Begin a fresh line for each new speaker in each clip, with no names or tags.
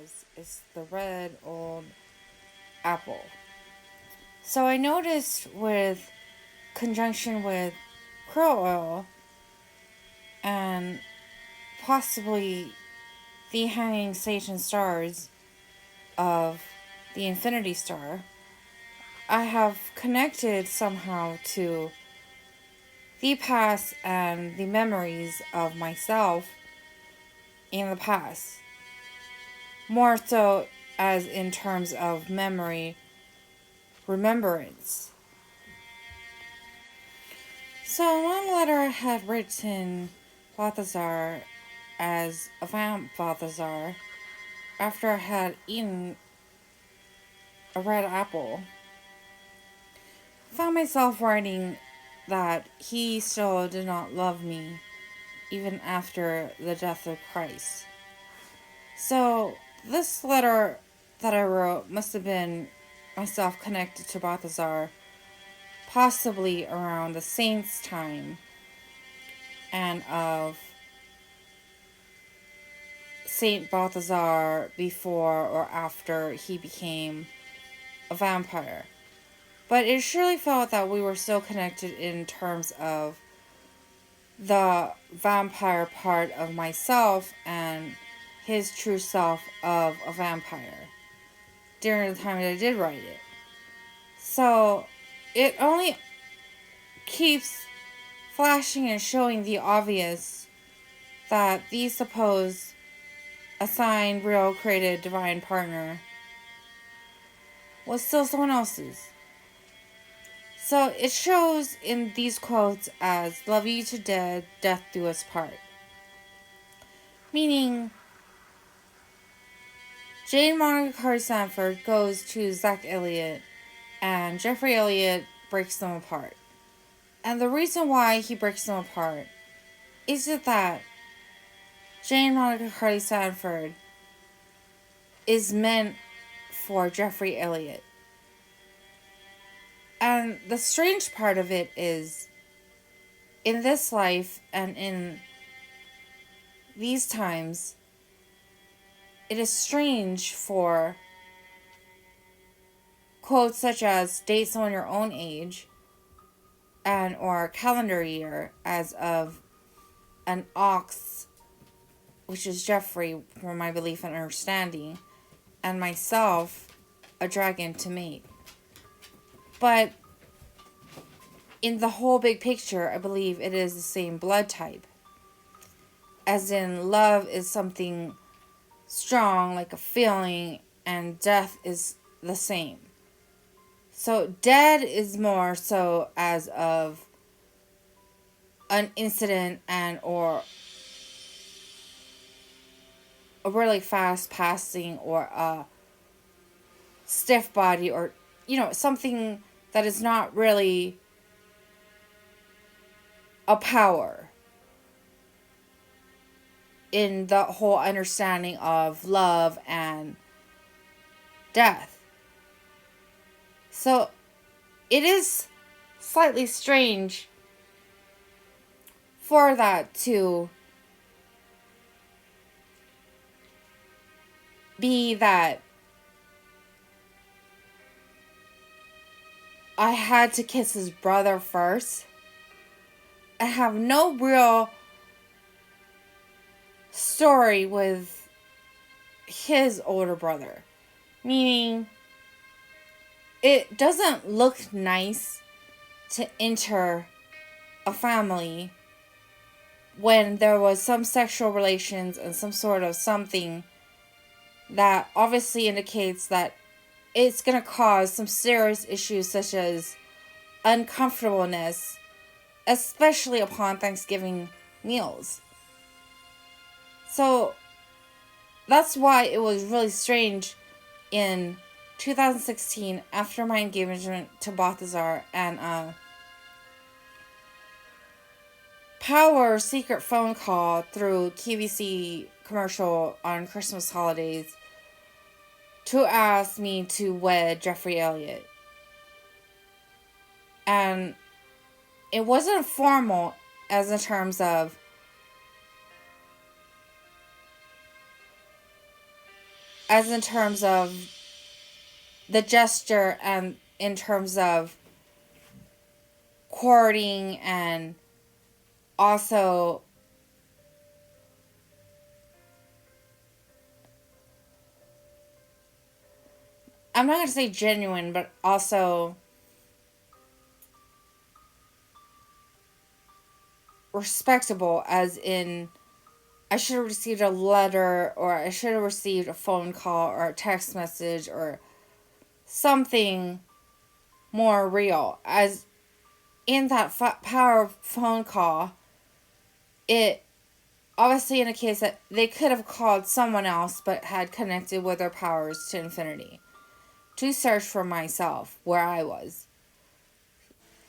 has is the red old apple. So I noticed with conjunction with krill oil and possibly the hanging Satan stars of the Infinity Star, I have connected somehow to the past and the memories of myself in the past. More so as in terms of memory, remembrance. So one letter I had written Balthazar as a vamp Balthazar after I had eaten a red apple. Found myself writing that he still did not love me even after the death of Christ. So this letter that I wrote must have been myself connected to Balthazar possibly around the saint's time and of Saint Balthazar before or after he became a vampire. But it surely felt that we were still connected in terms of the vampire part of myself and his true self of a vampire during the time that I did write it. So it only keeps flashing and showing the obvious that the supposed assigned, real, created, divine partner was still someone else's. So it shows in these quotes as love you to death do us part. Meaning, Jane Monica Carter Sanford goes to Zach Elliott and Jeffrey Elliott breaks them apart. And the reason why he breaks them apart is that Jane Monica Carter Sanford is meant for Jeffrey Elliott. And the strange part of it is, in this life and in these times, it is strange for quotes such as date someone your own age and or calendar year as of an ox, which is Jeffrey for my belief and understanding, and myself, a dragon to mate. But in the whole big picture, I believe it is the same blood type. As in, love is something strong, like a feeling, and death is the same. So dead is more so as of an incident and or a really fast passing or a stiff body or, something that is not really a power in the whole understanding of love and death. So it is slightly strange for that to be that I had to kiss his brother first. I have no real story with his older brother. Meaning, it doesn't look nice to enter a family when there was some sexual relations and some sort of something that obviously indicates that it's going to cause some serious issues such as uncomfortableness, especially upon Thanksgiving meals. So that's why it was really strange in 2016 after my engagement to Balthazar and power secret phone call through QVC commercial on Christmas holidays to ask me to wed Jeffrey Elliott. And it wasn't formal as in terms of as in terms of the gesture and in terms of courting and also I'm not going to say genuine, but also respectable, as in I should have received a letter or I should have received a phone call or a text message or something more real. As in that power phone call, it obviously indicates that they could have called someone else but had connected with their powers to infinity to search for myself where I was.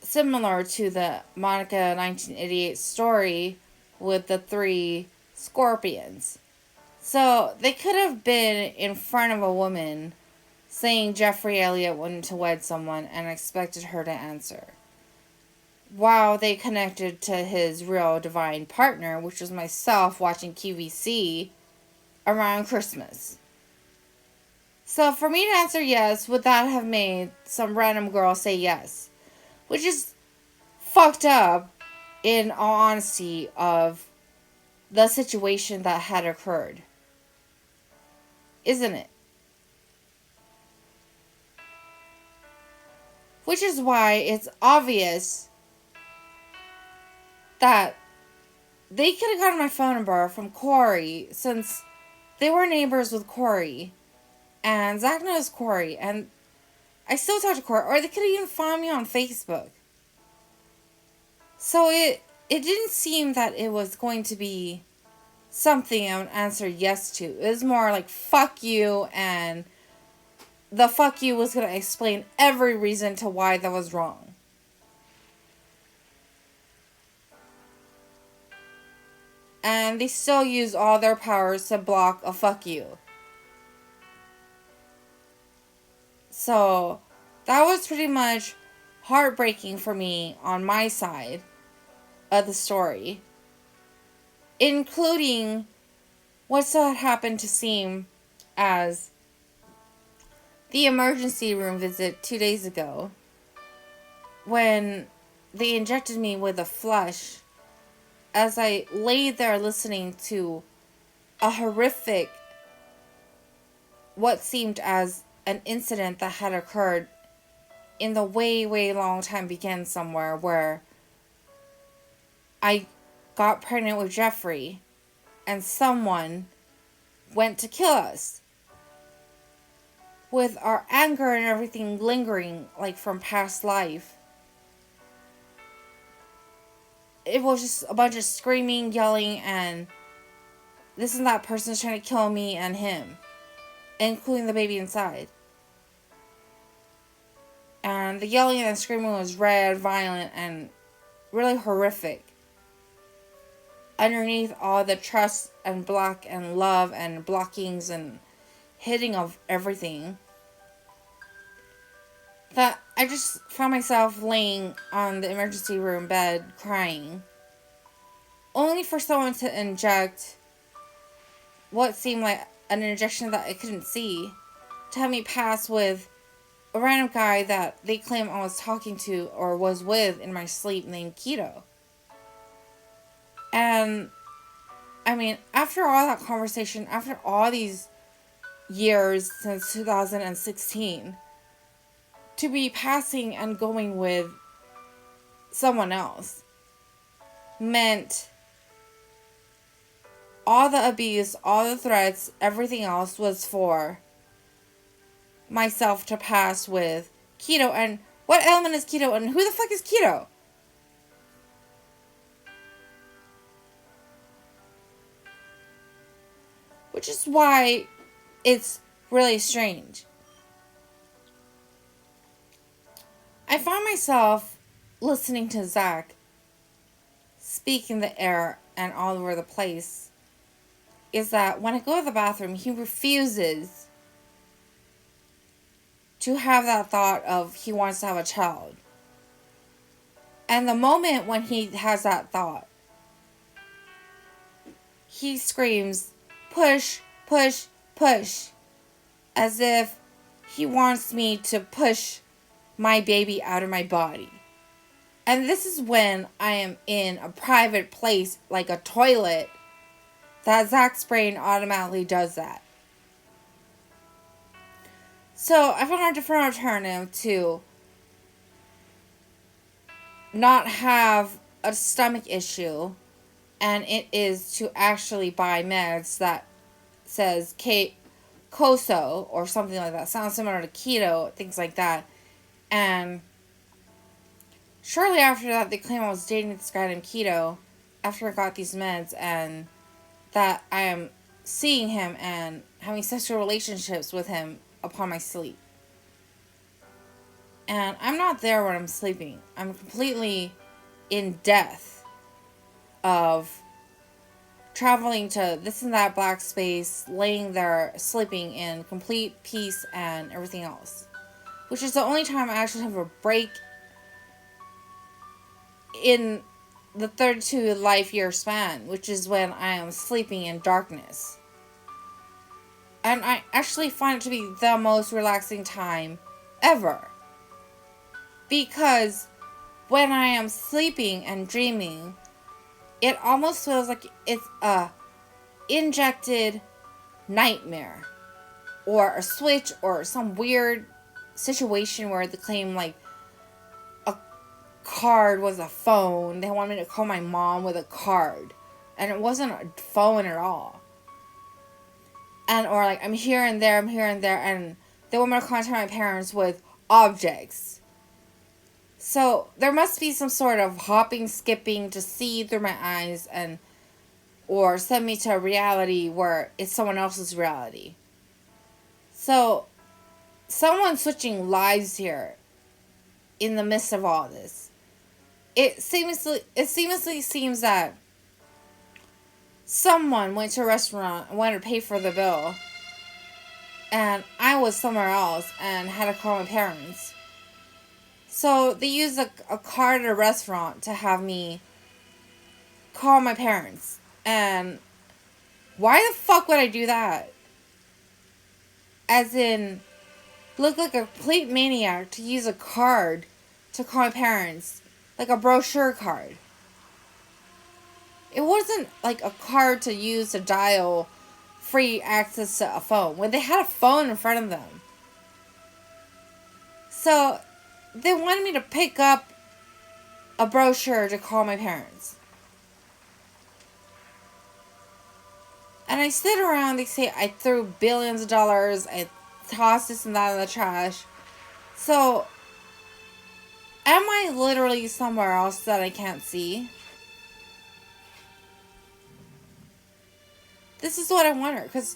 Similar to the Monica 1988 story with the 3 scorpions. So they could have been in front of a woman saying Jeffrey Elliott wanted to wed someone and expected her to answer, while they connected to his real divine partner, which was myself watching QVC around Christmas. So for me to answer yes, would that have made some random girl say yes? Which is fucked up, in all honesty, of the situation that had occurred. Isn't it? Which is why it's obvious that they could have gotten my phone number from Corey, since they were neighbors with Corey. And Zach knows Corey. And I still talk to Corey. Or they could have even found me on Facebook. So it didn't seem that it was going to be something I would answer yes to. It was more like, fuck you, and the fuck you was going to explain every reason to why that was wrong. And they still use all their powers to block a fuck you. So that was pretty much heartbreaking for me on my side of the story, including what still had happened to seem as the emergency room visit 2 days ago, when they injected me with a flush as I laid there listening to a horrific, what seemed as an incident that had occurred in the way, way long time began somewhere, where I got pregnant with Jeffrey and someone went to kill us, with our anger and everything lingering like from past life. It was just a bunch of screaming, yelling, and this and that person's trying to kill me and him, including the baby inside. And the yelling and screaming was red, violent, and really horrific. Underneath all the trust and block and love and blockings and hitting of everything, that I just found myself laying on the emergency room bed crying, only for someone to inject what seemed like an injection that I couldn't see, to have me pass with a random guy that they claim I was talking to or was with in my sleep, named Keto. And I mean, after all that conversation, after all these years since 2016, to be passing and going with someone else meant all the abuse, all the threats, everything else was for myself to pass with Keto. And what element is Keto, and who the fuck is Keto? Which is why it's really strange. I found myself listening to Zach speak in the air and all over the place. Is that when I go to the bathroom, he refuses to have that thought of he wants to have a child. And the moment when he has that thought, he screams, push, push, push. as if he wants me to push my baby out of my body. And this is when I am in a private place, like a toilet, that Zach's brain automatically does that. So I found a different alternative to not have a stomach issue, and it is to actually buy meds that says COSO or something like that. Sounds similar to keto, things like that. And shortly after that, they claim I was dating this guy named Keto after I got these meds, and that I am seeing him and having sexual relationships with him upon my sleep. And I'm not there when I'm sleeping. I'm completely in death of traveling to this and that black space, laying there, sleeping in complete peace and everything else. Which is the only time I actually have a break in the 32 life year span, which is when I am sleeping in darkness. And I actually find it to be the most relaxing time ever. Because when I am sleeping and dreaming, it almost feels like it's a injected nightmare. Or a switch or some weird situation where they claim like a card was a phone. They wanted me to call my mom with a card. And it wasn't a phone at all. And or like I'm here and there, and they want me to contact my parents with objects. So there must be some sort of hopping, skipping to see through my eyes and or send me to a reality where it's someone else's reality. So someone's switching lives here in the midst of all this. It seamlessly seems that someone went to a restaurant and wanted to pay for the bill, and I was somewhere else and had to call my parents. So they used a card at a restaurant to have me call my parents. And why the fuck would I do that? As in, look like a complete maniac to use a card to call my parents. Like a brochure card. It wasn't like a card to use to dial free access to a phone. When they had a phone in front of them. So they wanted me to pick up a brochure to call my parents. And I sit around, they say I threw billions of dollars, I tossed this and that in the trash. So, am I literally somewhere else that I can't see? This is what I wonder, because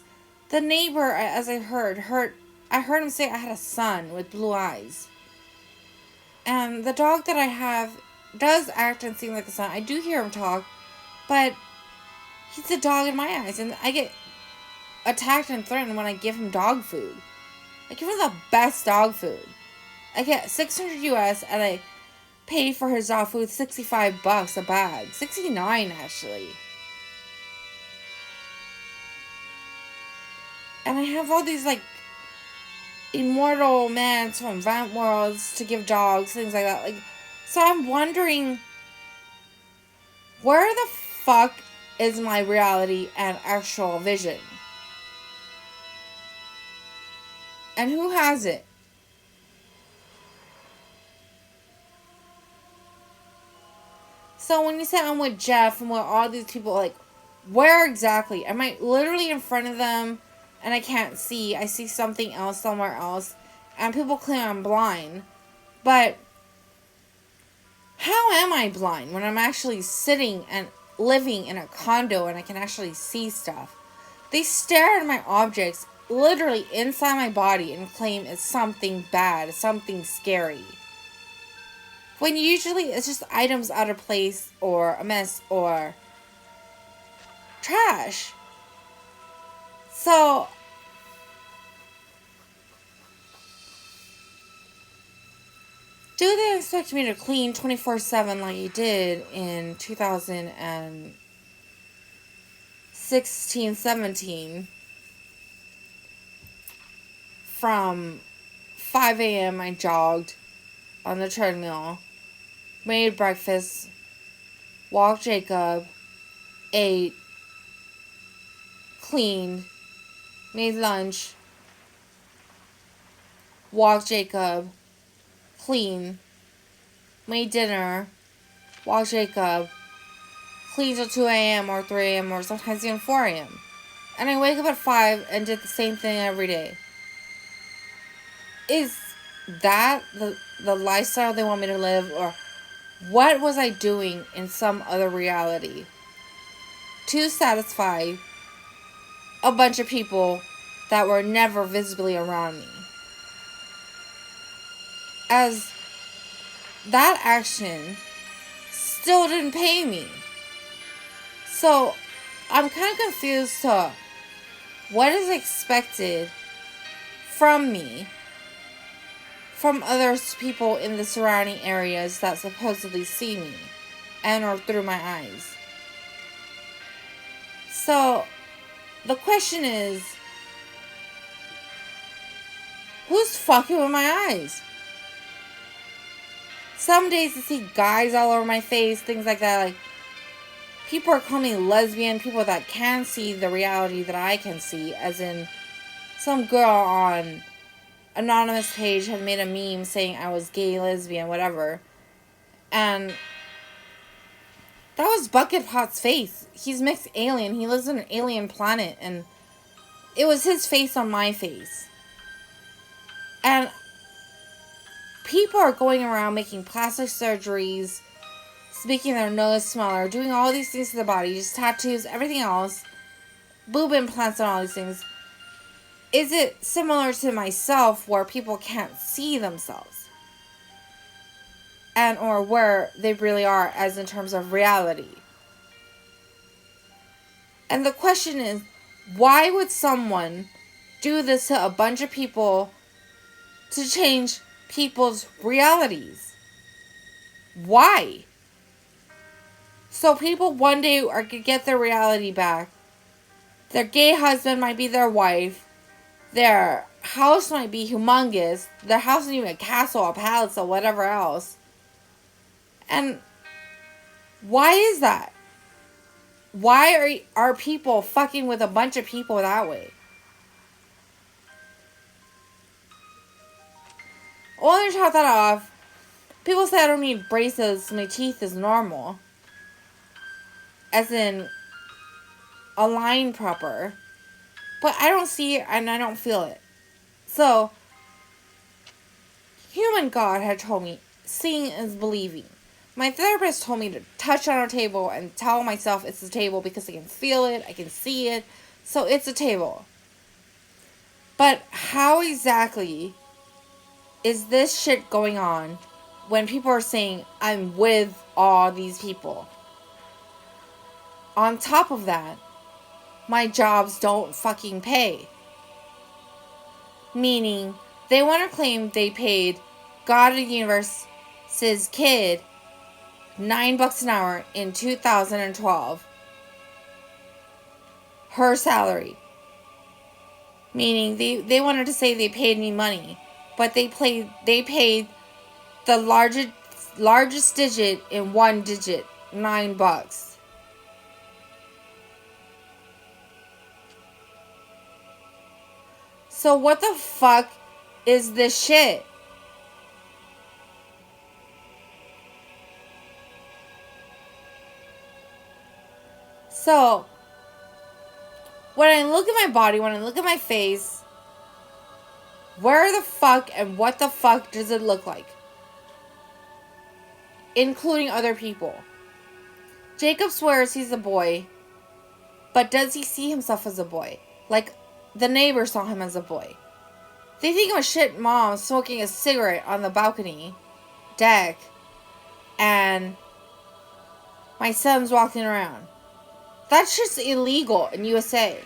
the neighbor, as I heard him say I had a son with blue eyes. And the dog that I have does act and seem like a son. I do hear him talk, but he's a dog in my eyes, and I get attacked and threatened when I give him dog food. I give him the best dog food. I get $600 US, and I pay for his dog food $65 a bag. $69 actually. And I have all these like immortal mans from Vamp Worlds to give dogs, things like that. Like, so I'm wondering, where the fuck is my reality and actual vision? And who has it? So when you say I'm with Jeff and with all these people, like, where exactly? Am I literally in front of them and I can't see? I see something else somewhere else. And people claim I'm blind. But how am I blind when I'm actually sitting and living in a condo and I can actually see stuff? They stare at my objects literally inside my body and claim it's something bad, something scary. When usually it's just items out of place or a mess or trash. So do they expect me to clean 24/7 like you did in 2016, 17? from 5 a.m. I jogged on the treadmill, made breakfast, walked Jacob, ate, cleaned, made lunch, walked Jacob, cleaned, made dinner, walked Jacob, cleaned till 2 a.m. or 3 a.m. or sometimes even 4 a.m. And I wake up at 5 and did the same thing every day. Is that the lifestyle they want me to live? Or what was I doing in some other reality to satisfy a bunch of people that were never visibly around me? As that action still didn't pay me. So I'm kind of confused to what is expected from me from other people in the surrounding areas that supposedly see me and or through my eyes. So the question is, who's fucking with my eyes? Some days I see guys all over my face, things like that. Like, people are calling me lesbian, people that can see the reality that I can see. As in, some girl on anonymous page had made a meme saying I was gay, lesbian, whatever. And that was Bucket Pot's face. He's mixed alien. He lives on an alien planet. And it was his face on my face. And people are going around making plastic surgeries, making their nose smaller, doing all these things to the body, just tattoos, everything else, boob implants and all these things. Is it similar to myself where people can't see themselves? And or where they really are as in terms of reality? And the question is, why would someone do this to a bunch of people to change people's realities? Why? So people one day are going to get their reality back. Their gay husband might be their wife. Their house might be humongous. Their house isn't even a castle, a palace, or whatever else. And why is that? Why are people fucking with a bunch of people that way? Only to top that off, people say I don't need braces, my teeth is normal. As in, align proper. But I don't see it and I don't feel it. So, human God had told me, seeing is believing. My therapist told me to touch on a table and tell myself it's a table because I can feel it, I can see it, so it's a table. But how exactly is this shit going on when people are saying I'm with all these people? On top of that, my jobs don't fucking pay. Meaning, they want to claim they paid God of the Universe's kid $9 an hour in 2012. Her salary. Meaning, they wanted to say they paid me money. But they paid the largest digit in one digit, $9. So what the fuck is this shit? So, when I look at my body, when I look at my face, where the fuck and what the fuck does it look like? Including other people. Jacob swears he's a boy, but does he see himself as a boy? Like, the neighbor saw him as a boy. They think I'm a shit mom smoking a cigarette on the balcony deck, and my son's walking around. That's just illegal in USA.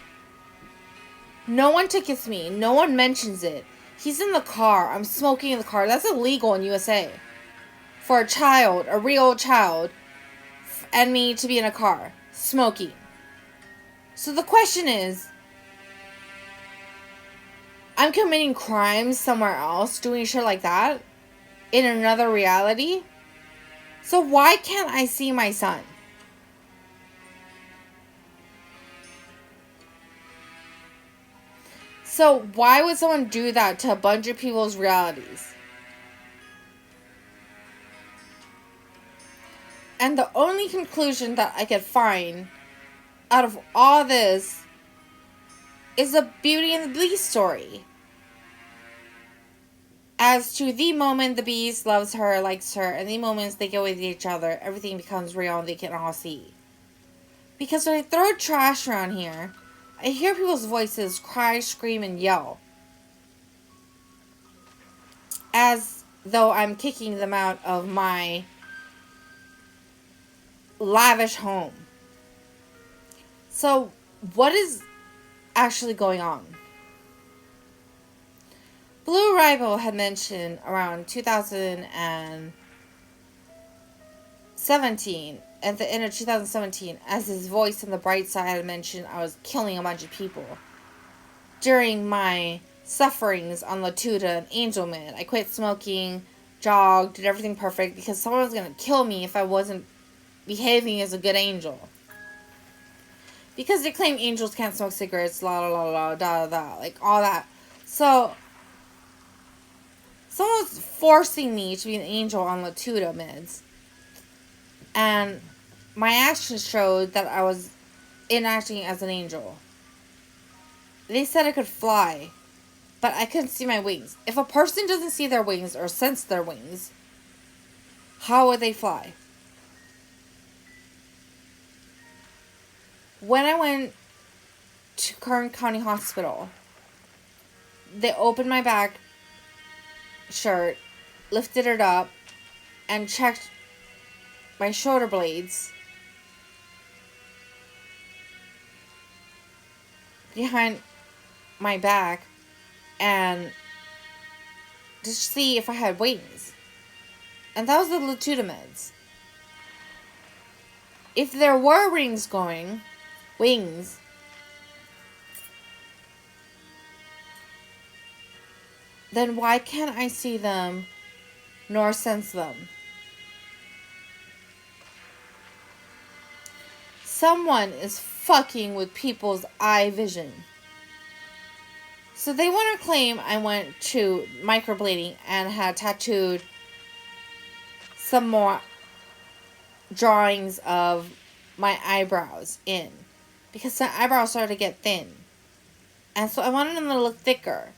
No one tickets me. No one mentions it. He's in the car. I'm smoking in the car. That's illegal in USA. For a child, a real child, and me to be in a car, smoking. So the question is, I'm committing crimes somewhere else, doing shit like that in another reality. So why can't I see my son? So why would someone do that to a bunch of people's realities? And the only conclusion that I could find out of all this is the Beauty and the Beast story. As to the moment the Beast loves her, likes her, and the moments they go with each other, everything becomes real and they can all see. Because when I throw trash around here, I hear people's voices cry, scream, and yell. As though I'm kicking them out of my lavish home. So, what is actually going on? Blue Rival had mentioned around 2017, at the end of 2017, as his voice on the bright side had mentioned I was killing a bunch of people. During my sufferings on Latuda and Angel Man, I quit smoking, jogged, did everything perfect because someone was going to kill me if I wasn't behaving as a good angel. Because they claim angels can't smoke cigarettes, la la la la, da da da, like all that. So, someone was forcing me to be an angel on Latuda meds. And my actions showed that I was enacting as an angel. They said I could fly, but I couldn't see my wings. If a person doesn't see their wings or sense their wings, how would they fly? When I went to Kern County Hospital, they opened my back shirt, lifted it up, and checked my shoulder blades behind my back and to see if I had wings. And that was the Latuda meds. If there were wings, then why can't I see them nor sense them? Someone is fucking with people's eye vision. So they want to claim I went to microblading and had tattooed some more drawings of my eyebrows in. Because my eyebrows started to get thin. And so I wanted them to look thicker.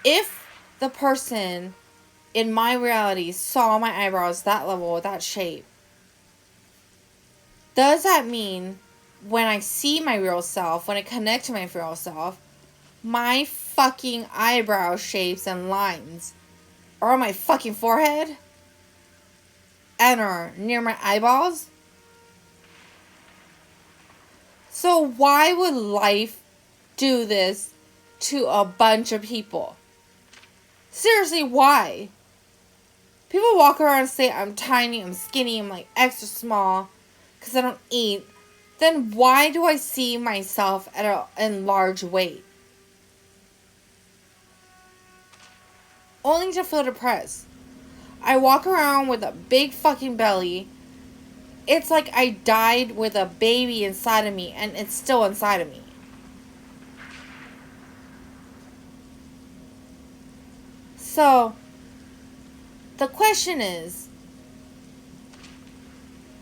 If the person in my reality saw my eyebrows that level, that shape, does that mean when I see my real self, when I connect to my real self, my fucking eyebrow shapes and lines are on my fucking forehead and are near my eyeballs? So why would life do this to a bunch of people? Seriously, why? People walk around and say I'm tiny, I'm skinny, I'm like extra small because I don't eat. Then why do I see myself at an enlarged weight? Only to feel depressed. I walk around with a big fucking belly. It's like I died with a baby inside of me and it's still inside of me. So, the question is,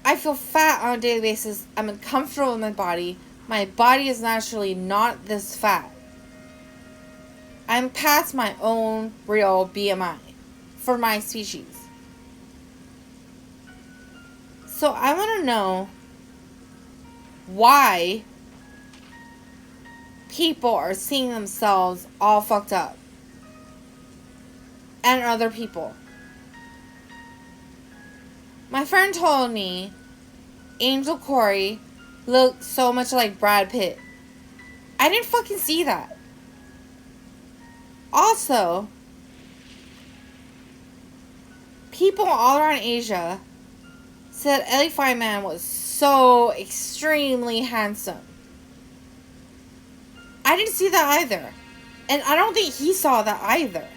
I feel fat on a daily basis. I'm uncomfortable with my body. My body is naturally not this fat. I'm past my own real BMI for my species. So I want to know why people are seeing themselves all fucked up. And other people. My friend told me Angel Corey looked so much like Brad Pitt. I didn't fucking see that. Also, people all around Asia said Ellie Fireman was so extremely handsome. I didn't see that either. And I don't think he saw that either.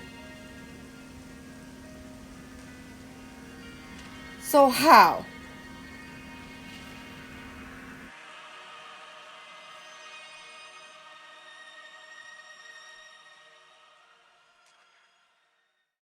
So how?